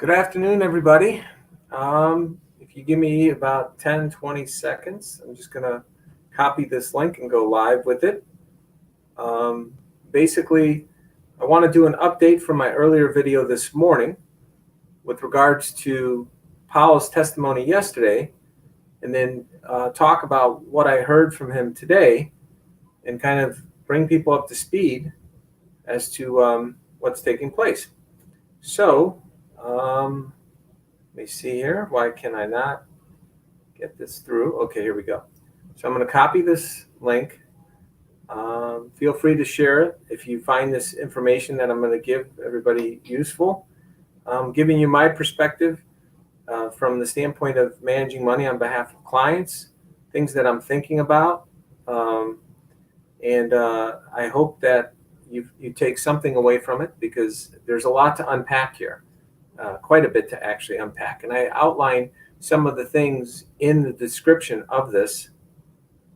Good afternoon, everybody. If you give me about 10-20 seconds, I'm just going to copy this link and go live with it. Basically, I want to do an update from my earlier video this morning with regards to Powell's testimony yesterday, and then talk about what I heard from him today and kind of bring people up to speed as to what's taking place. So, let me see here. Why can I not get this through? Okay, here we go. So I'm going to copy this link. Feel free to share it if you find this information that I'm going to give everybody useful. I'm giving you my perspective from the standpoint of managing money on behalf of clients, things that I'm thinking about. And I hope that you take something away from it, because there's a lot to unpack here. Quite a bit to actually unpack. And I outline some of the things in the description of this,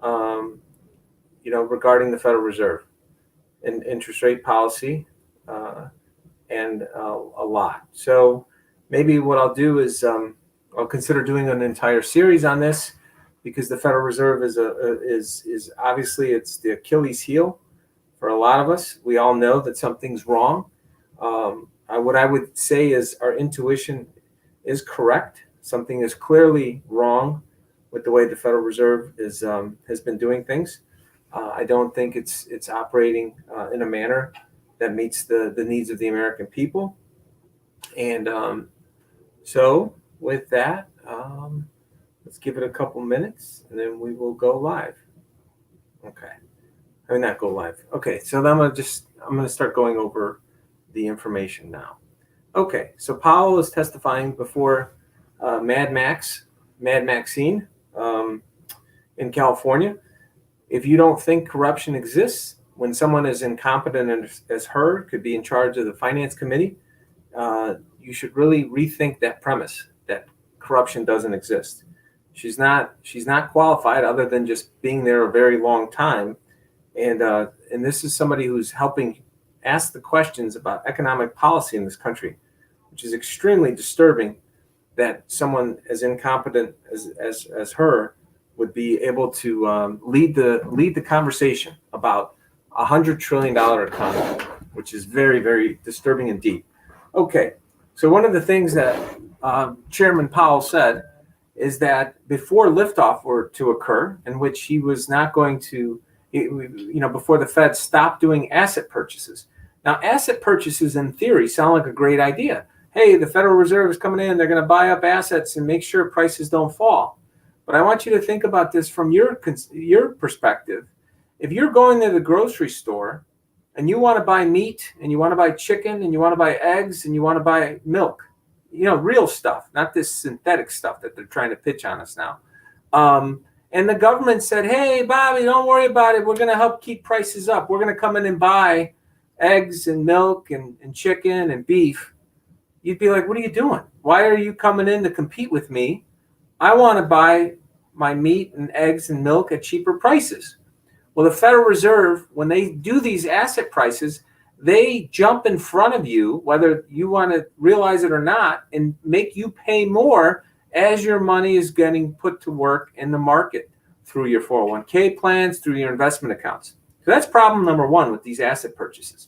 regarding the Federal Reserve and interest rate policy, and a lot. So maybe what I'll do is I'll consider doing an entire series on this, because the Federal Reserve is obviously, it's the Achilles heel for a lot of us. We all know that something's wrong. What I would say is our intuition is correct. Something is clearly wrong with the way the Federal Reserve has been doing things. I don't think it's operating in a manner that meets the needs of the American people. And so with that, let's give it a couple minutes and then we will go live. Okay. I mean, not go live. Okay, so then I'm gonna start going over the information now. Okay, so Powell is testifying before Mad Maxine in California. If you don't think corruption exists, when someone as incompetent as her could be in charge of the finance committee, you should really rethink that premise that corruption doesn't exist. She's not qualified, other than just being there a very long time, and this is somebody who's helping ask the questions about economic policy in this country, which is extremely disturbing that someone as incompetent as her would be able to lead the conversation about $100 trillion economy, which is very, very disturbing indeed. Okay, so one of the things that Chairman Powell said is that before liftoff were to occur, in which he was not going to, before the Fed stopped doing asset purchases. Now, asset purchases in theory sound like a great idea. Hey, the Federal Reserve is coming in, they're going to buy up assets and make sure prices don't fall. But I want you to think about this from your perspective. If you're going to the grocery store and you want to buy meat and you want to buy chicken and you want to buy eggs and you want to buy milk, real stuff, not this synthetic stuff that they're trying to pitch on us now. And the government said, hey, Bobby, don't worry about it. We're going to help keep prices up. We're going to come in and buy eggs and milk and chicken and beef. You'd be like, what are you doing? Why are you coming in to compete with me? I want to buy my meat and eggs and milk at cheaper prices. Well, the Federal Reserve, when they do these asset prices, they jump in front of you, whether you want to realize it or not, and make you pay more as your money is getting put to work in the market through your 401k plans, through your investment accounts. So that's problem number one with these asset purchases.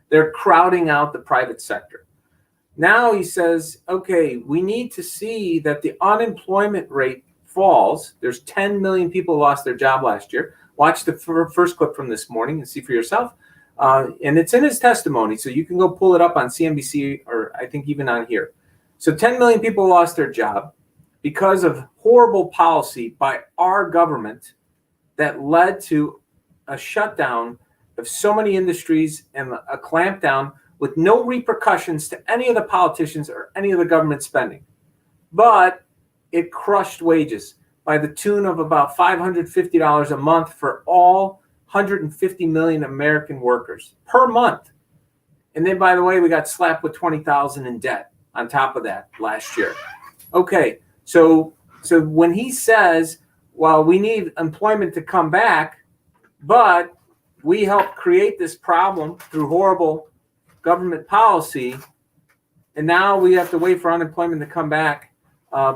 They're crowding out the private sector. Now he says, okay, we need to see that the unemployment rate falls. There's 10 million people lost their job last year. Watch the first clip from this morning and see for yourself. And it's in his testimony, so you can go pull it up on CNBC, or I think even on here. So 10 million people lost their job because of horrible policy by our government that led to a shutdown of so many industries and a clampdown with no repercussions to any of the politicians or any of the government spending. But it crushed wages by the tune of about $550 a month for all 150 million American workers per month. And then, by the way, we got slapped with $20,000 in debt on top of that last year. Okay, so when he says, well, we need employment to come back, but we helped create this problem through horrible government policy, And now we have to wait for unemployment to come back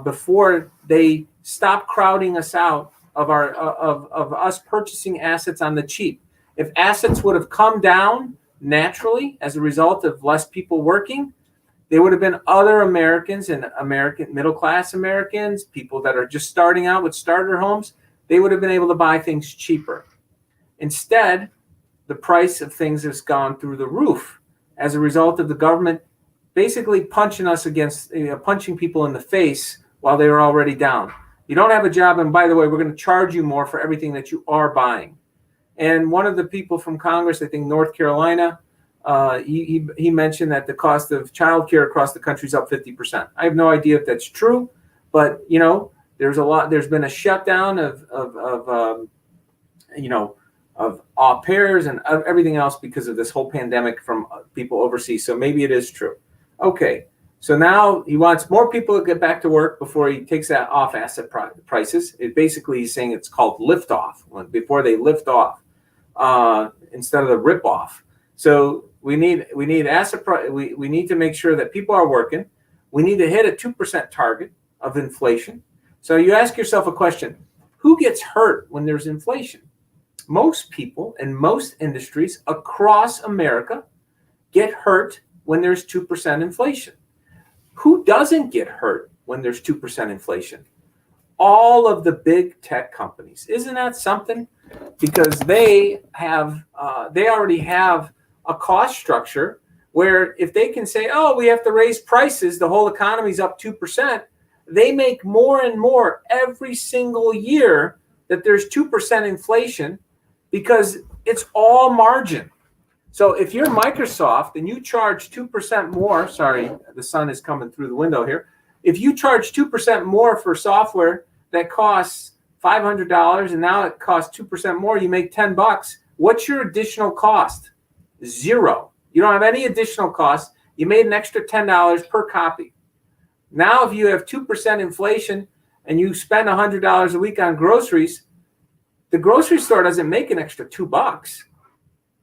before they stop crowding us out of us purchasing assets on the cheap. If assets would have come down naturally as a result of less people working, there would have been other Americans and middle-class Americans, people that are just starting out with starter homes, they would have been able to buy things cheaper. Instead, the price of things has gone through the roof as a result of the government basically punching people in the face while they were already down. You don't have a job, and by the way, we're going to charge you more for everything that you are buying. And one of the people from Congress, I think North Carolina, he mentioned that the cost of childcare across the country is up 50%. I have no idea if that's true, but there's been a shutdown of au pairs and everything else because of this whole pandemic from people overseas. So maybe it is true. Okay, so now he wants more people to get back to work before he takes that off asset prices. Basically, he's saying it's called lift off, before they lift off instead of the rip off. So we need asset we need to make sure that people are working. We need to hit a 2% target of inflation. So you ask yourself a question: who gets hurt when there's inflation? Most people in most industries across America get hurt when there's 2% inflation. Who doesn't get hurt when there's 2% inflation? All of the big tech companies. Isn't that something? Because they already have a cost structure where if they can say, oh, we have to raise prices, the whole economy's up 2%, they make more and more every single year that there's 2% inflation because it's all margin. So if you're Microsoft and you charge 2% more, sorry, the sun is coming through the window here. If you charge 2% more for software that costs $500 and now it costs 2% more, you make $10. What's your additional cost? Zero. You don't have any additional cost. You made an extra $10 per copy. Now, if you have 2% inflation and you spend $100 a week on groceries, the grocery store doesn't make an extra $2.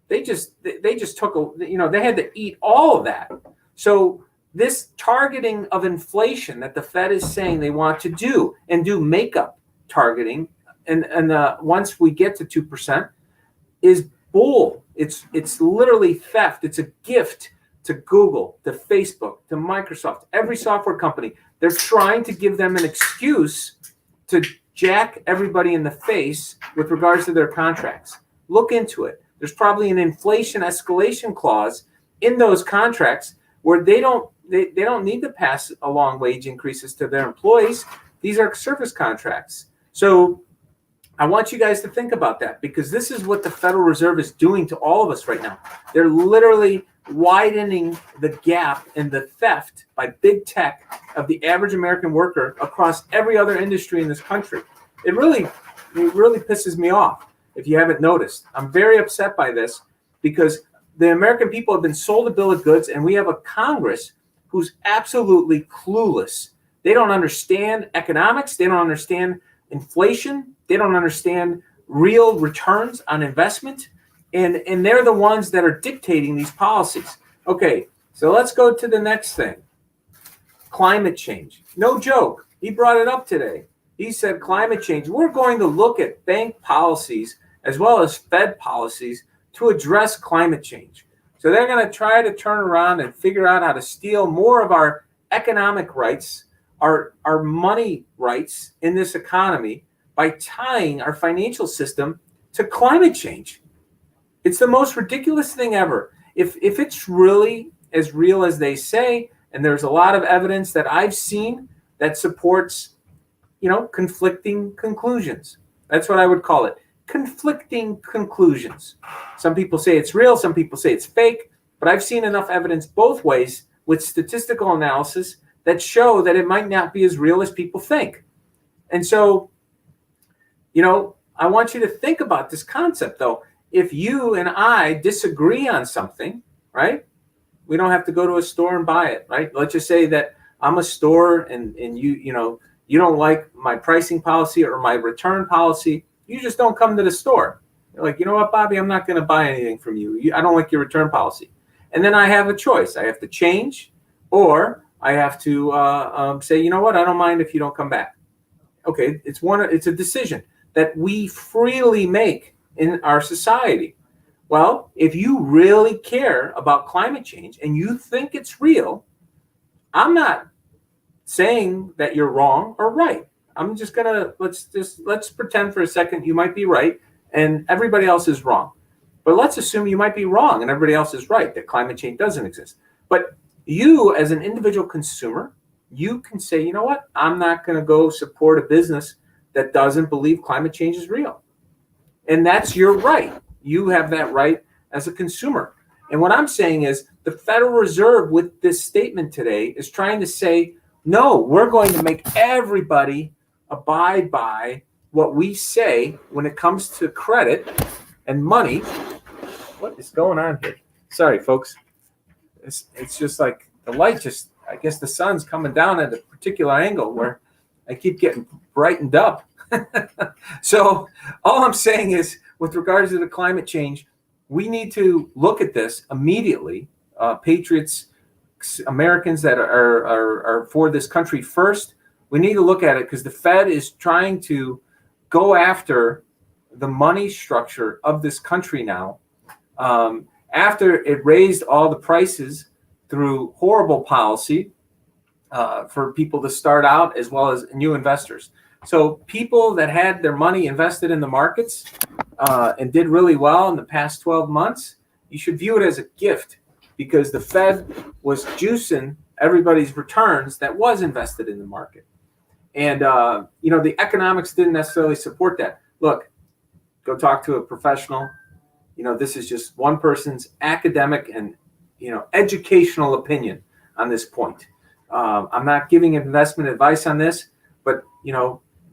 They just took they had to eat all of that. So this targeting of inflation that the Fed is saying they want to do and do makeup targeting, and once we get to 2%, is bull. It's literally theft. It's a gift to Google, to Facebook, to Microsoft, every software company. They're trying to give them an excuse to jack everybody in the face with regards to their contracts. Look into it. There's probably an inflation escalation clause in those contracts where they don't need to pass along wage increases to their employees. These are service contracts. So I want you guys to think about that, because this is what the Federal Reserve is doing to all of us right now. They're literally widening the gap in the theft by big tech of the average American worker across every other industry in this country. It really pisses me off. If you haven't noticed, I'm very upset by this, because the American people have been sold a bill of goods, and we have a Congress who's absolutely clueless. They don't understand economics. They don't understand inflation. They don't understand real returns on investment. And they're the ones that are dictating these policies. Okay, so let's go to the next thing. Climate change. No joke. He brought it up today. He said climate change. We're going to look at bank policies as well as Fed policies to address climate change. So they're going to try to turn around and figure out how to steal more of our economic rights, our money rights in this economy by tying our financial system to climate change. It's the most ridiculous thing ever. If it's really as real as they say, and there's a lot of evidence that I've seen that supports, conflicting conclusions. That's what I would call it. Conflicting conclusions. Some people say it's real, some people say it's fake, but I've seen enough evidence both ways with statistical analysis that show that it might not be as real as people think. And so, I want you to think about this concept, though. If you and I disagree on something, right, we don't have to go to a store and buy it, right? Let's just say that I'm a store and you don't like my pricing policy or my return policy. You just don't come to the store. You're like, you know what, Bobby, I'm not going to buy anything from you. I don't like your return policy. And then I have a choice. I have to change, or I have to say, you know what, I don't mind if you don't come back. Okay, it's a decision that we freely make in our society. Well, if you really care about climate change and you think it's real, I'm not saying that you're wrong or right. I'm just gonna let's pretend for a second you might be right and everybody else is wrong. But let's assume you might be wrong and everybody else is right, that climate change doesn't exist. But you, as an individual consumer, you can say, you know what? I'm not going to go support a business that doesn't believe climate change is real. And that's your right. You have that right as a consumer. And what I'm saying is the Federal Reserve, with this statement today, is trying to say, no, we're going to make everybody abide by what we say when it comes to credit and money. What is going on here? Sorry, folks. It's just like the light I guess the sun's coming down at a particular angle where I keep getting brightened up. So all I'm saying is, with regards to the climate change, we need to look at this immediately. Patriots, Americans that are for this country first, we need to look at it because the Fed is trying to go after the money structure of this country now. After it raised all the prices through horrible policy for people to start out as well as new investors. So people that had their money invested in the markets and did really well in the past 12 months, you should view it as a gift because the Fed was juicing everybody's returns that was invested in the market. And, the economics didn't necessarily support that. Look, go talk to a professional. This is just one person's academic and, educational opinion on this point. I'm not giving investment advice on this, but,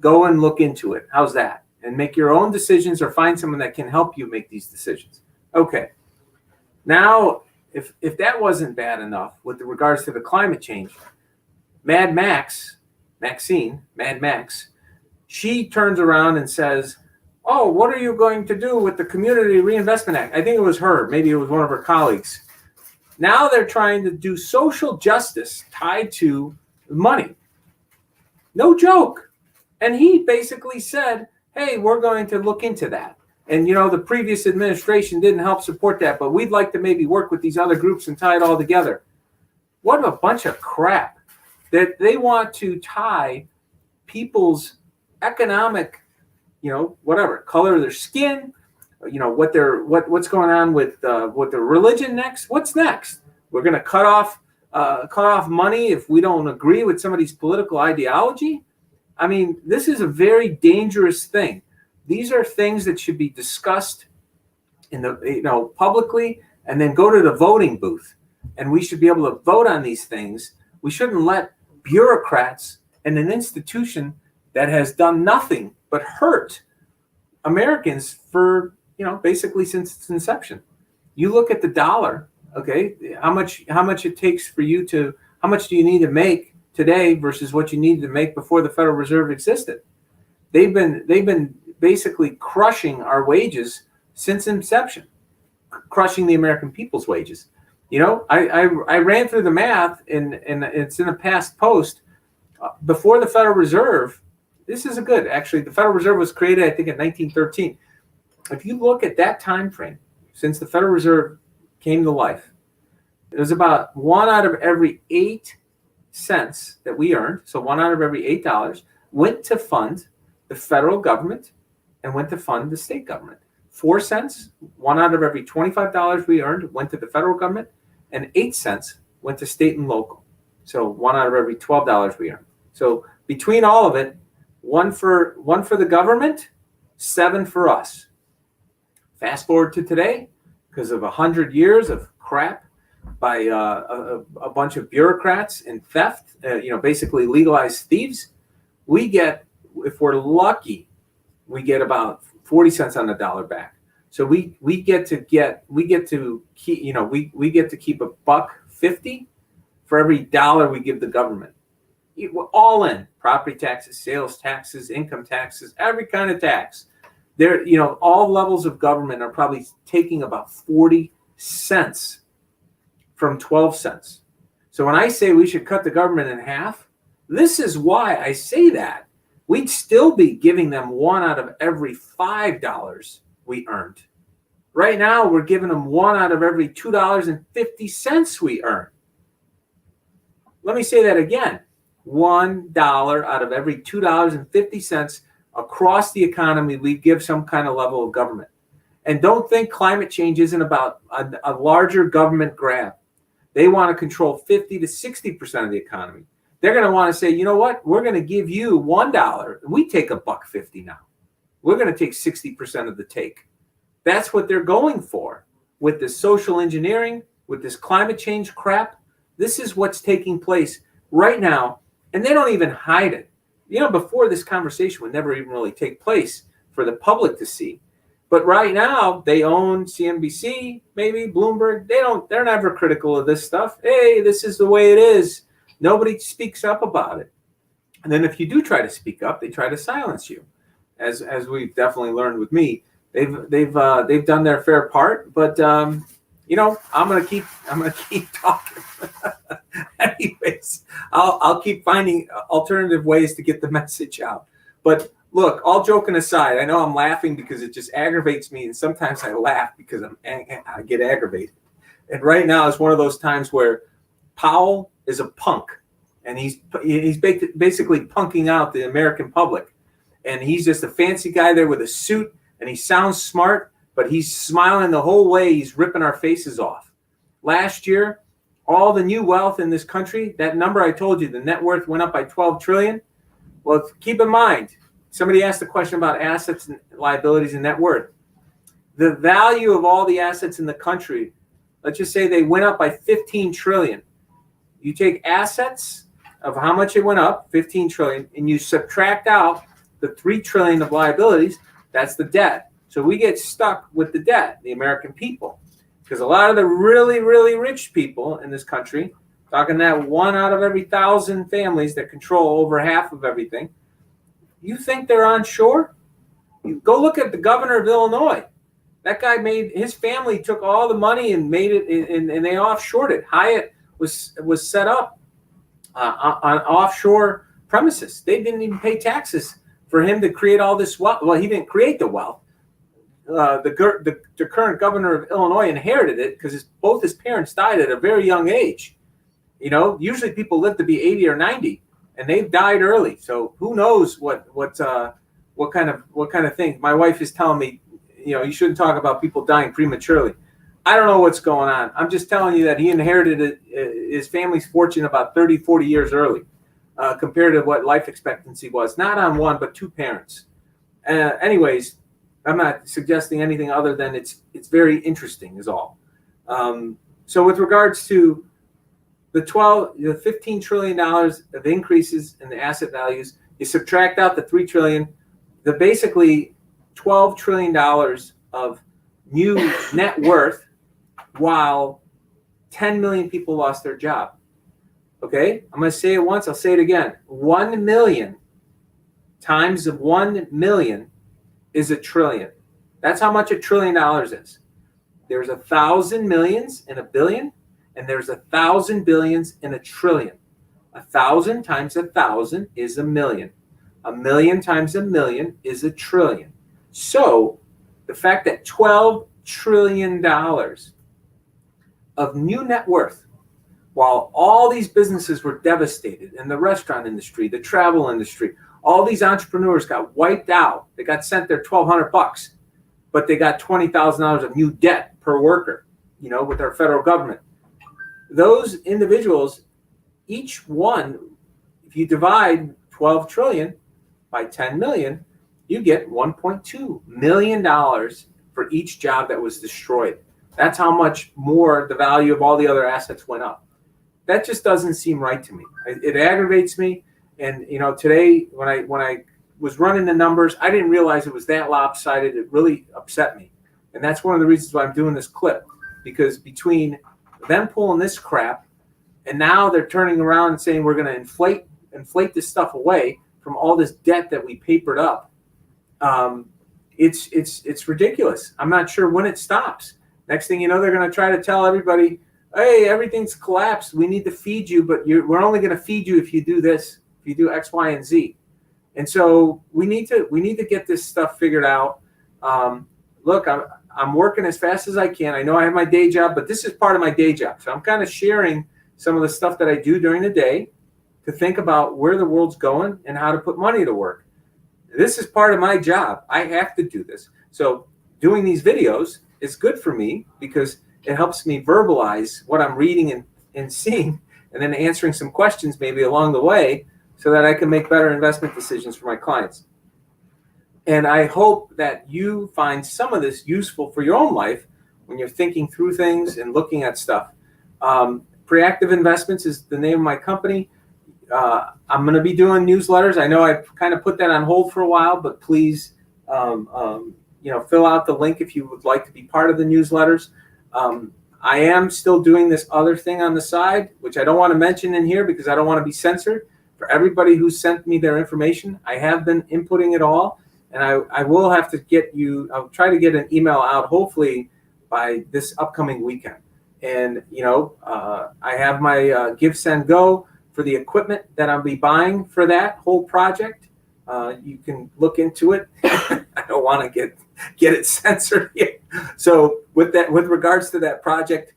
go and look into it. How's that? And make your own decisions or find someone that can help you make these decisions. Okay. Now, if that wasn't bad enough with regards to the climate change, Mad Max, she turns around and says, oh, what are you going to do with the Community Reinvestment Act? I think it was her. Maybe it was one of her colleagues. Now they're trying to do social justice tied to money. No joke. And he basically said, hey, we're going to look into that. And, the previous administration didn't help support that, but we'd like to maybe work with these other groups and tie it all together. What a bunch of crap that they want to tie people's economic, whatever, color of their skin, what's going on with the religion next. What's next? We're going to cut off money if we don't agree with somebody's political ideology. I mean, this is a very dangerous thing. These are things that should be discussed in the publicly, and then go to the voting booth. And we should be able to vote on these things. We shouldn't let bureaucrats and an institution that has done nothing but hurt Americans for, basically since its inception. You look at the dollar, okay, how much it takes for you to, how much do you need to make today versus what you needed to make before the Federal Reserve existed? They've been basically crushing our wages since inception, crushing the American people's wages. I ran through the math, and it's in a past post. Before the Federal Reserve, this is actually, the Federal Reserve was created, I think, in 1913. If you look at that time frame, since the Federal Reserve came to life, it was about 1 out of every 8 cents that we earned, so 1 out of every $8 went to fund the federal government and went to fund the state government. 4 cents, 1 out of every $25 we earned went to the federal government, and 8 cents went to state and local. So 1 out of every $12 we earned. So between all of it, one for the government, 7 for us. Fast forward to today, because of 100 years of crap by a bunch of bureaucrats and theft, basically legalized thieves, we get, if we're lucky, we get about 40 cents on the dollar back. So we get to keep $1.50 for every dollar we give the government. We're all in property taxes, sales taxes, income taxes, every kind of tax. There, all levels of government are probably taking about 40 cents from 12 cents. So when I say we should cut the government in half, this is why I say that. We'd still be giving them one out of every $5 we earned. Right now, we're giving them one out of every $2.50 we earn. Let me say that again. $1 out of every $2.50 across the economy, we give some kind of level of government. And don't think climate change isn't about a larger government grab. They want to control 50 to 60% of the economy. They're going to want to say, you know what? We're going to give you $1. We take $1.50 now. We're going to take 60% of the take. That's what they're going for with this social engineering, with this climate change crap. This is what's taking place right now, and they don't even hide it. You know, before this conversation would never even really take place for the public to see. But right now, they own CNBC, maybe Bloomberg. They're never critical of this stuff. Hey, this is the way it is. Nobody speaks up about it. And then if you do try to speak up, they try to silence you, as we've definitely learned with me. They've done their fair part, but you know, I'm gonna keep talking. Anyways, I'll keep finding alternative ways to get the message out. But look, all joking aside, I know I'm laughing because it just aggravates me, and sometimes I laugh because I get aggravated. And right now is one of those times where Powell is a punk, and he's basically punking out the American public, and he's just a fancy guy there with a suit, and he sounds smart, but he's smiling the whole way. He's ripping our faces off. Last year, all the new wealth in this country, that number I told you, the net worth went up by 12 trillion. Well, keep in mind, somebody asked a question about assets and liabilities and net worth. The value of all the assets in the country, let's just say they went up by 15 trillion. You take assets of how much it went up, 15 trillion, and you subtract out the 3 trillion of liabilities, that's the debt. So we get stuck with the debt, the American people, because a lot of the really, really rich people in this country, talking that 1 out of every 1,000 families that control over half of everything, you think they're on shore? You go look at the governor of Illinois. That guy his family took all the money and made it, and they offshored it. Hyatt was set up on offshore premises. They didn't even pay taxes for him to create all this wealth. Well, he didn't create the wealth. The current governor of Illinois inherited it because both his parents died at a very young age. You know, usually people live to be 80 or 90, and they've died early. So who knows what kind of thing? My wife is telling me, you know, you shouldn't talk about people dying prematurely. I don't know what's going on. I'm just telling you that he inherited his family's fortune about 30, 40 years early, compared to what life expectancy was, not on one, but 2 parents. Anyways, I'm not suggesting anything other than it's very interesting is all. So with regards to the $15 trillion of increases in the asset values, you subtract out the 3 trillion, the basically $12 trillion of new net worth, while 10 million people lost their job. Okay, I'm going to say it once, I'll say it again. 1 million times 1 million is $1 trillion. That's how much $1 trillion is. There's 1,000 millions in a billion, and there's 1,000 billions in a trillion. 1,000 times 1,000 is a million. 1 million times 1 million is $1 trillion. So the fact that $12 trillion of new net worth, while all these businesses were devastated in the restaurant industry, the travel industry, all these entrepreneurs got wiped out. They got sent their $1,200, but they got $20,000 of new debt per worker, you know, with our federal government. Those individuals, each one, if you divide 12 trillion by 10 million, you get $1.2 million for each job that was destroyed. That's how much more the value of all the other assets went up. That just doesn't seem right to me. It aggravates me. And, you know, today when I was running the numbers, I didn't realize it was that lopsided. It really upset me. And that's one of the reasons why I'm doing this clip, because between them pulling this crap and now they're turning around and saying we're going to inflate this stuff away from all this debt that we papered up. It's ridiculous. I'm not sure when it stops. Next thing you know, they're going to try to tell everybody, hey, everything's collapsed. We need to feed you, but we're only going to feed you if you do this, if you do X, Y, and Z. And so we need to get this stuff figured out. Look, I'm working as fast as I can. I know I have my day job, but this is part of my day job. So I'm kind of sharing some of the stuff that I do during the day to think about where the world's going and how to put money to work. This is part of my job. I have to do this. So doing these videos is good for me because it helps me verbalize what I'm reading and seeing, and then answering some questions maybe along the way so that I can make better investment decisions for my clients. And I hope that you find some of this useful for your own life when you're thinking through things and looking at stuff. Preactive Investments is the name of my company. I'm going to be doing newsletters. I know I've kind of put that on hold for a while, but please, fill out the link if you would like to be part of the newsletters. I am still doing this other thing on the side, which I don't want to mention in here because I don't want to be censored. For everybody who sent me their information, I have been inputting it all, and I will have to get you. I'll try to get an email out hopefully by this upcoming weekend. And I have my Give, Send, Go for the equipment that I'll be buying for that whole project. You can look into it. I don't want to get it censored yet. So with regards to that project,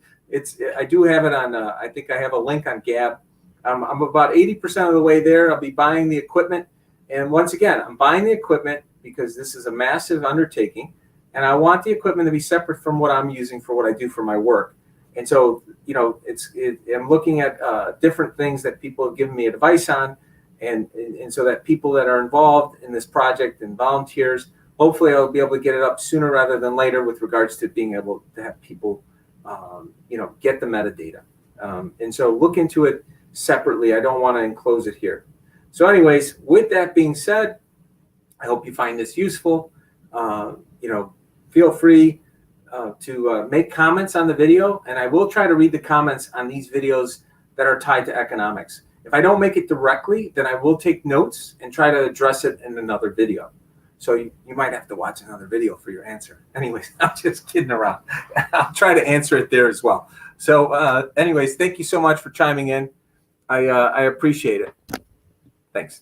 I do have it on. I think I have a link on Gab. I'm about 80% of the way there. I'll be buying the equipment, and once again, I'm buying the equipment because this is a massive undertaking, and I want the equipment to be separate from what I'm using for what I do for my work. And so, I'm looking at different things that people have given me advice on, and so that people that are involved in this project and volunteers, hopefully I'll be able to get it up sooner rather than later with regards to being able to have people, get the metadata. And so look into it separately. I don't want to enclose it here. So anyways, with that being said, I hope you find this useful. Feel free to make comments on the video, and I will try to read the comments on these videos that are tied to economics. If I don't make it directly, then I will take notes and try to address it in another video. So you might have to watch another video for your answer. Anyways, I'm just kidding around. I'll try to answer it there as well. So anyways, thank you so much for chiming in. I appreciate it. Thanks.